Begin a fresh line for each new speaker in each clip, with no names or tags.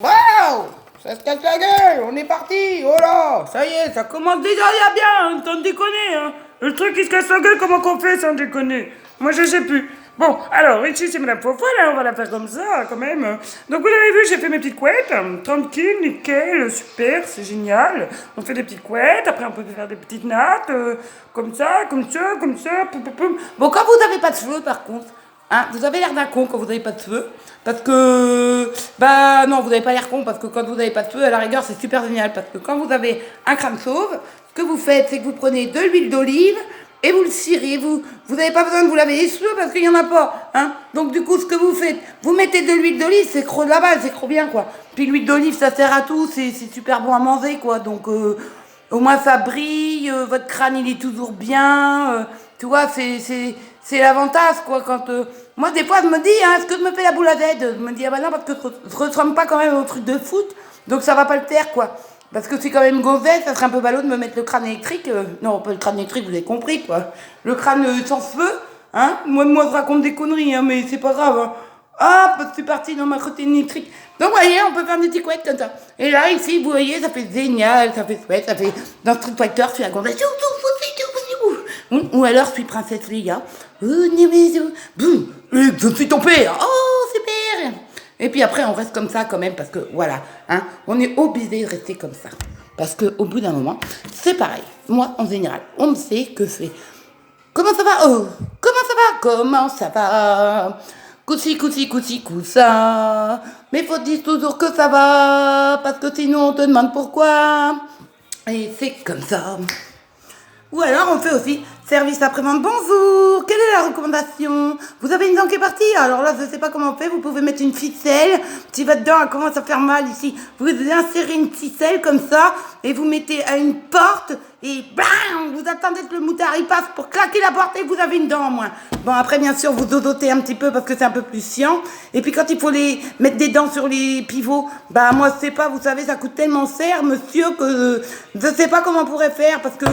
Waouh! Ça se casse la gueule, on est parti! Oh là! Ça y est, ça commence déjà bien, sans déconner, hein! Le truc qui se casse la gueule, comment qu'on fait sans déconner? Moi je sais plus. Bon, alors ici c'est Madame Fofolle, hein, on va la faire comme ça quand même. Donc vous avez vu, j'ai fait mes petites couettes, tranquille, nickel, super, c'est génial. On fait des petites couettes, après on peut faire des petites nattes, comme ça, comme ça, comme ça, poum, poum, poum. Bon, quand vous n'avez pas de cheveux par contre, hein, vous avez l'air d'un con quand vous n'avez pas de cheveux. Parce que, bah non, vous n'avez pas l'air con parce que quand vous n'avez pas de cheveux, à la rigueur, c'est super génial. Parce que quand vous avez un crâne chauve, ce que vous faites, c'est que vous prenez de l'huile d'olive et vous le cirez. Vous n'avez pas besoin de vous laver les cheveux parce qu'il n'y en a pas. Hein. Donc du coup, ce que vous faites, vous mettez de l'huile d'olive, c'est trop de la base, c'est trop bien quoi. Puis l'huile d'olive, ça sert à tout, c'est super bon à manger quoi. Donc au moins ça brille, votre crâne il est toujours bien. Tu vois, c'est l'avantage quoi quand moi des fois je me dis hein, est-ce que je me fais la boule à Z, je me dis ah bah non parce que je ressemble pas quand même au truc de foot, donc ça va pas le faire quoi, parce que c'est quand même gonzesse, ça serait un peu ballot de me mettre le crâne électrique, non pas le crâne électrique, vous avez compris quoi, le crâne sans cheveux, hein, moi je raconte des conneries hein, mais c'est pas grave hein. Hop, c'est parti dans ma routine électrique. Donc, vous voyez, on peut faire des petits couettes comme ça. Et là, ici, vous voyez, ça fait génial, ça fait chouette, ça fait. Dans Street Fighter, je suis la gonzesse. Ou alors, je suis princesse Leia. Boum, je suis ton père. Oh, super. Et puis après, on reste comme ça quand même, parce que voilà, hein, on est obligé de rester comme ça. Parce qu'au bout d'un moment, c'est pareil. Moi, en général, on ne sait que c'est. Comment ça va? Oh, comment ça va? Comment ça va? Coussi, coussa. Mais faut dire toujours que ça va, parce que sinon on te demande pourquoi. Et c'est comme ça. Ou alors on fait aussi service après-vente. Bonjour, quelle est la recommandation? Vous avez une dent qui est partie? Alors là, je ne sais pas comment on fait. Vous pouvez mettre une ficelle. Si votre dent commence à faire mal ici, vous insérez une ficelle comme ça et vous mettez à une porte et bam, vous attendez que le moutard il passe pour claquer la porte et vous avez une dent en moins. Bon, après, bien sûr, vous dosotez un petit peu parce que c'est un peu plus chiant. Et puis quand il faut les mettre des dents sur les pivots, bah moi, je sais pas, vous savez, ça coûte tellement cher, monsieur, que je sais pas comment on pourrait faire parce que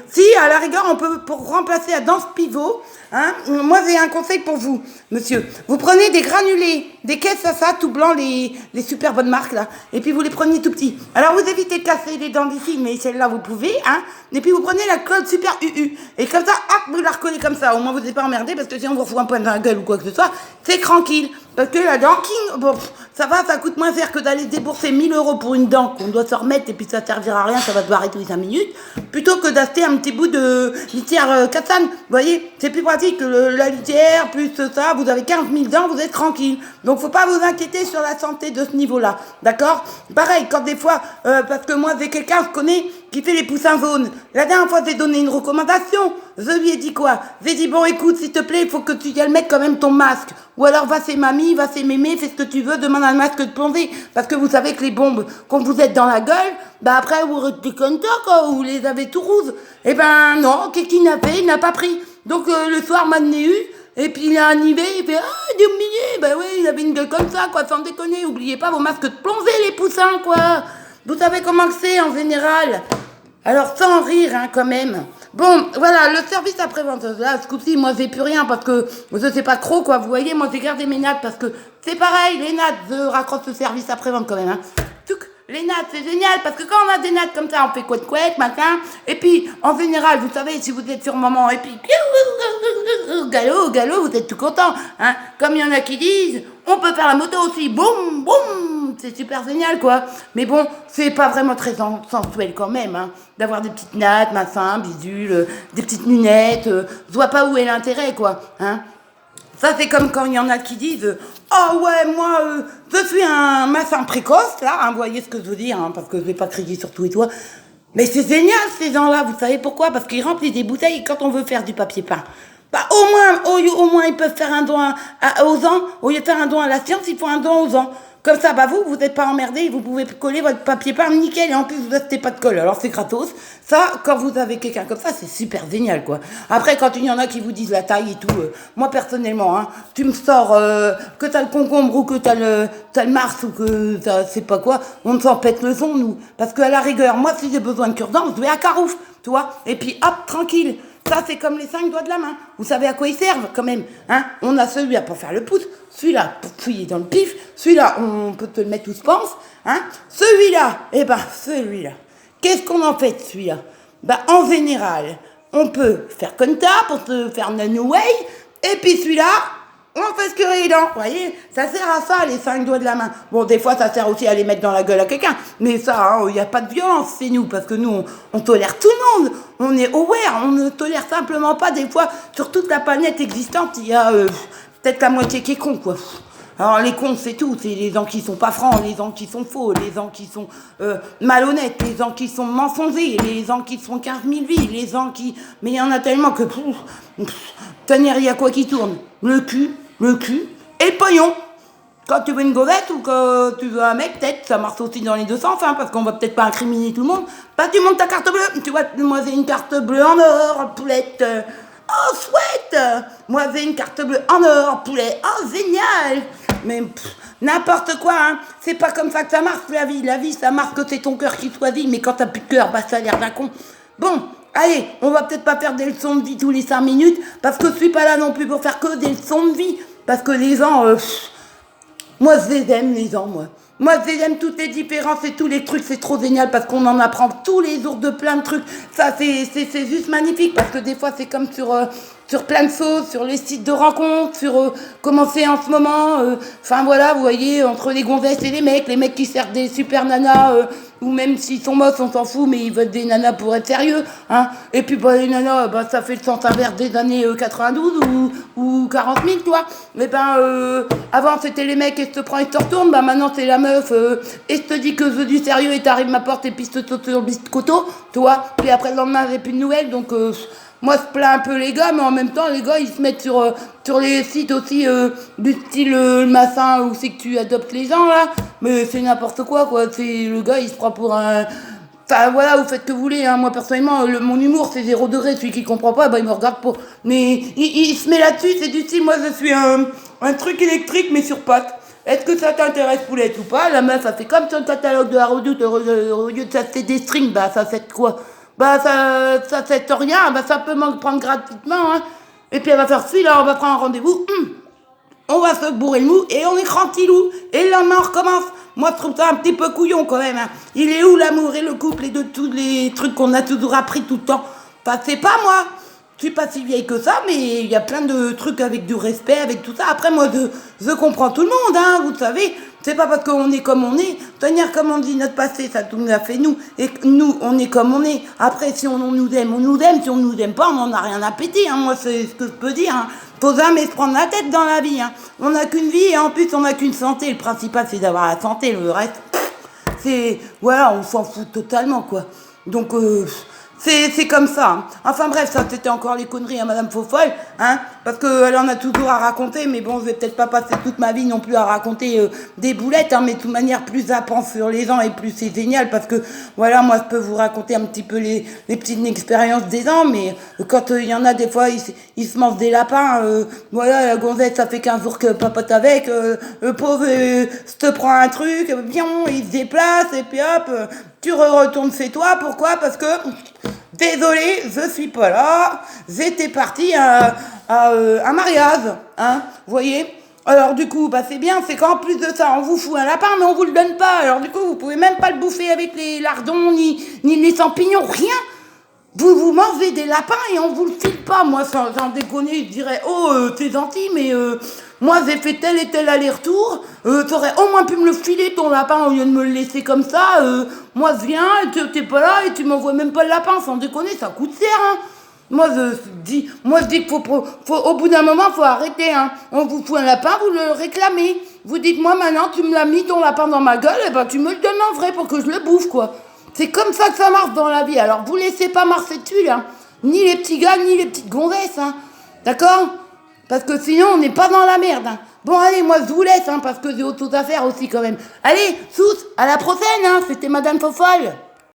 si, à la rigueur, on peut, pour remplacer la danse pivot, hein, moi j'ai un conseil pour vous, monsieur. Vous prenez des granulés, des caisses à ça, tout blanc, les super bonnes marques là, et puis vous les prenez tout petits. Alors vous évitez de casser les dents d'ici, mais celle-là vous pouvez, hein. Et puis vous prenez la colle super UU, et comme ça, hop, vous la recollez comme ça. Au moins vous n'êtes pas emmerdé, parce que si on vous reçoit un point dans la gueule ou quoi que ce soit, c'est tranquille. Parce que la dent king, bon, ça va, ça coûte moins cher que d'aller débourser 1000 € pour une dent qu'on doit se remettre et puis ça servira à rien, ça va se barrer tous les 5 minutes, plutôt que d'acheter un petit bout de litière Katsan. Vous voyez, c'est plus pratique que la litière, plus ça, vous avez 15 000 dents, vous êtes tranquille. Donc faut pas vous inquiéter sur la santé de ce niveau-là, d'accord? Pareil, quand des fois, parce que moi j'ai quelqu'un, je connais, qui fait les poussins jaunes. La dernière fois, j'ai donné une recommandation. Je lui ai dit quoi? J'ai dit, bon, écoute, s'il te plaît, il faut que tu y mettes quand même ton masque. Ou alors, va chez mamie, va chez mémé, fais ce que tu veux, demande un masque de plomber. Parce que vous savez que les bombes, quand vous êtes dans la gueule, bah après, vous restez comme ça, quoi, vous les avez tout rouges. Eh ben, non, qu'est-ce qu'il n'a fait? Il n'a pas pris. Donc, le soir, m'a eu. Et puis il a arrivé, il fait ah, des oublié, ben oui, il avait une gueule comme ça, quoi, sans déconner. Oubliez pas vos masques de plomber, les poussins, quoi. Vous savez comment que c'est en général. Alors sans rire, hein, quand même. Bon, voilà, le service après-vente. Là, ce coup-ci, moi, j'ai plus rien parce que je sais pas trop, quoi. Vous voyez, moi, j'ai gardé mes nattes parce que c'est pareil, les nattes, je raccroche le service après-vente quand même, hein. Les nattes, c'est génial, parce que quand on a des nattes comme ça, on fait couette, machin. Et puis, en général, vous savez, si vous êtes sur maman, et puis, galop, vous êtes tout content. Hein. Comme il y en a qui disent, on peut faire la moto aussi, boum, boum, c'est super génial, quoi. Mais bon, c'est pas vraiment très sensuel quand même, hein, d'avoir des petites nattes, machin, bidules, des petites lunettes. Je vois pas où est l'intérêt, quoi. Hein. Ça, c'est comme quand il y en a qui disent « Oh ouais, moi, je suis un massin précoce, là, hein, vous voyez ce que je veux dire, hein, parce que je vais pas crier sur tout et toi. Mais c'est génial, ces gens-là, vous savez pourquoi? Parce qu'ils remplissent des bouteilles quand on veut faire du papier peint. Bah, au moins, ils peuvent faire un don aux gens. Au lieu de faire un don à la science, ils font un don aux gens. Comme ça, bah vous n'êtes pas emmerdés, vous pouvez coller votre papier peint nickel et en plus vous n'achetez pas de colle. Alors c'est gratos. Ça, quand vous avez quelqu'un comme ça, c'est super génial, quoi. Après, quand il y en a qui vous disent la taille et tout, moi personnellement, hein, tu me sors que t'as le concombre ou que t'as le mars ou que t'as c'est pas quoi, on s'en pète le son, nous. Parce qu'à la rigueur, moi si j'ai besoin de cure-dent, je vais à Carouf, tu vois. Et puis hop, tranquille.
ça c'est comme les 5 doigts de la main. Vous savez à quoi ils servent quand même, hein? On a celui-là pour faire le pouce, celui-là pour fouiller dans le pif, celui-là on peut te le mettre où se pense, hein? Celui-là, celui-là. Qu'est-ce qu'on en fait de celui-là? En général, on peut faire comme ça pour te faire nano way, et puis celui-là, on fait escurer les dents, vous voyez? Ça sert à ça, les 5 doigts de la main. Bon, des fois, ça sert aussi à les mettre dans la gueule à quelqu'un. Mais ça, il n'y a pas de violence chez nous, parce que nous, on tolère tout le monde. On est aware, on ne tolère simplement pas. Des fois, sur toute la planète existante, il y a peut-être la moitié qui est con, quoi. Alors, les cons, c'est tout. C'est les gens qui sont pas francs, les gens qui sont faux, les gens qui sont malhonnêtes, les gens qui sont mensongers, les gens qui font 15 000 vies, les gens qui... Mais il y en a tellement que... Tenir, il y a quoi qui tourne? Le cul et le pognon. Quand tu veux une gouvette ou quand tu veux un mec, peut-être, ça marche aussi dans les deux sens, hein, parce qu'on va peut-être pas incriminer tout le monde. Tu montes ta carte bleue. Tu vois, moi j'ai une carte bleue en or, poulette. Oh, chouette. Moi j'ai une carte bleue en or, poulet. Oh, génial. Mais n'importe quoi, hein. C'est pas comme ça que ça marche, la vie. La vie, ça marche que c'est ton cœur qui choisit, mais quand t'as plus de cœur, ça a l'air d'un con. Bon, allez, on va peut-être pas faire des leçons de vie tous les 5 minutes, parce que je suis pas là non plus pour faire que des leçons de vie. Parce que les gens, moi je les aime, les gens, moi. Moi je les aime, toutes les différences et tous les trucs, c'est trop génial parce qu'on en apprend tous les jours de plein de trucs. Ça, c'est juste magnifique parce que des fois, c'est comme sur plein de choses, sur les sites de rencontres, sur comment c'est en ce moment. Enfin voilà, vous voyez, entre les gonzesses et les mecs qui servent des super nanas, ou même s'ils sont moches, on s'en fout, mais ils veulent des nanas pour être sérieux, hein. Et puis les nanas, ça fait le sens inverse des années 92 ou 40 000, toi. Mais avant c'était les mecs et je te prends et je te retourne, maintenant c'est la meuf et je te dis que je veux du sérieux et t'arrives ma porte et puis je te saute sur le biscotto, toi. Puis après le lendemain j'ai plus de nouvelles, donc moi je plains un peu les gars, mais en même temps les gars ils se mettent sur les sites aussi du style le massin où c'est que tu adoptes les gens là, mais c'est n'importe quoi, c'est le gars il se prend pour un... Enfin voilà, vous faites que vous voulez, hein. Moi personnellement, mon humour c'est 0 degré, celui qui comprend pas, il me regarde pas. Mais il se met là-dessus, c'est du style, moi je suis un truc électrique mais sur pattes. Est-ce que ça t'intéresse, poulette, ou pas? La meuf, ça fait comme sur le catalogue de la Redoute, au lieu de s'acheter des strings, ça fait quoi? Ça fait rien, ça peut m'en prendre gratuitement, hein. Et puis elle va faire celui-là, on va prendre un rendez-vous, on va se bourrer le mou et on est tranquillou. Et le lendemain, on recommence. Moi, je trouve ça un petit peu couillon quand même, hein. Il est où l'amour et le couple et de tous les trucs qu'on a toujours appris tout le temps? Enfin, c'est pas moi. Je suis pas si vieille que ça, mais il y a plein de trucs avec du respect, avec tout ça. Après, moi, je comprends tout le monde, hein, vous savez. C'est pas parce qu'on est comme on est. Tenir comme on dit notre passé, ça tout nous a fait nous. Et nous, on est comme on est. Après, si on nous aime, on nous aime. Si on nous aime pas, on n'en a rien à péter, hein. Moi, c'est ce que je peux dire, hein. Faut jamais se prendre la tête dans la vie, hein. On n'a qu'une vie et en plus, on n'a qu'une santé. Le principal, c'est d'avoir la santé. Le reste, c'est... Voilà, on s'en fout totalement, quoi. Donc, c'est comme ça, hein. Enfin bref, ça c'était encore les conneries à Madame Faux-Folle, hein, parce qu'elle en a toujours à raconter, mais bon, je vais peut-être pas passer toute ma vie non plus à raconter des boulettes, hein, mais de toute manière, plus j'apprends sur les gens et plus c'est génial, parce que voilà, moi je peux vous raconter un petit peu les petites expériences des gens, mais quand il y en a des fois, ils se mangent des lapins, voilà, la gonzette, ça fait 15 jours que papote avec, le pauvre, te prend un truc, bien, il se déplace, et puis hop, tu retournes chez toi, pourquoi? Parce que... Désolé, je suis pas là. J'étais partie à un mariage, hein, vous voyez. Alors du coup, c'est bien, c'est qu'en plus de ça, on vous fout un lapin, mais on vous le donne pas. Alors du coup, vous pouvez même pas le bouffer avec les lardons, ni les champignons, rien. Vous mangez des lapins et on vous le file pas. Moi, sans déconner, je dirais, oh, t'es gentil, mais moi, j'ai fait tel et tel aller-retour. T'aurais au moins pu me le filer, ton lapin, au lieu de me le laisser comme ça. Moi, je viens, t'es pas là et tu m'envoies même pas le lapin. Sans déconner, ça coûte cher, hein. Moi, je dis qu'il faut, au bout d'un moment, faut arrêter, hein. On vous fout un lapin, vous le réclamez. Vous dites, moi, maintenant, tu me l'as mis ton lapin dans ma gueule, et tu me le donnes en vrai pour que je le bouffe, quoi. C'est comme ça que ça marche dans la vie. Alors, vous laissez pas marcher dessus, là. Ni les petits gars, ni les petites gonzesses, hein. D'accord? Parce que sinon, on n'est pas dans la merde, hein. Bon, allez, moi, je vous laisse, hein, parce que j'ai autre chose à faire aussi, quand même. Allez, sous, à la prochaine, hein. C'était Madame Faux-Folle.